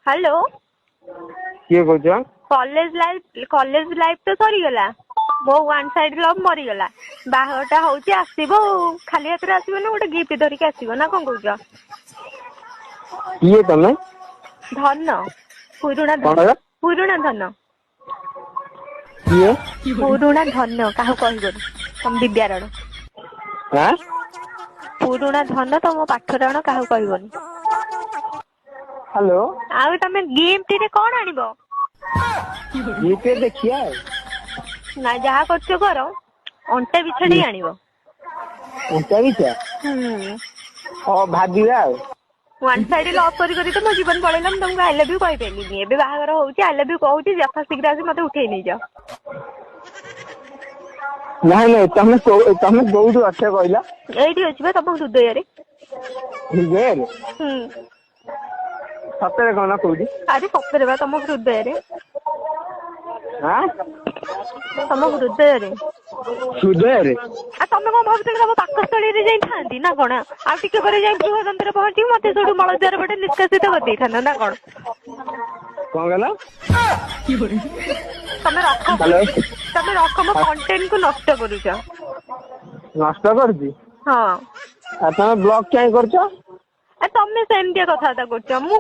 hello किए कौच college life तो सरीगला मो वन साइड लव मरीगला बाहाटा होची आसीबो खाली हाथ आसीबो ना गोटे गिफ्ट धरिक आसीबो ना कौन कौच किए तमे धन पुरुणा कौन धन है पुरुणा धन किए पुरुणा धन काहू कहबो तम विद्यारण हां पुरुणा धन तम पाठराण काहू कहबोनी हेलो आउ तमे गिफ्ट रे कोन आनिबो ये पे देखिए ना जहा करछो करो अंटे बिछड़ी आनिबो उनका भी क्या ओ भाबिया वन साइड लव करी तो मो जीवन पळेलम तुमको आई लव यू कहि पेलिनी एबे बाहागर होउची आई लव यू कहूची यथा शीघ्र आसी मते उठेई नै जा नहीं तमे बहुत अच्छे कहला एठी अछि बे तम हृदय रे हिजेर सତରେ कौन कहूजी अरे सତରେ बा तम हृदय रे हां तम हृदय रे हृदय रे आ तमे कोन भाबुछ तम पाकस्थळी रे जाई थांती ना कोन आ टिके करे जाई बृहदंतर पहुंची मते सोडू मळद्वार बटे निष्कासित होती थाना ना कोन गला तमे रख मो कंटेंट को नष्ट करूछ नष्ट करजी हां आ तमे ब्लॉग क्या करछ आ तमे सेमतिया कथा करछ मु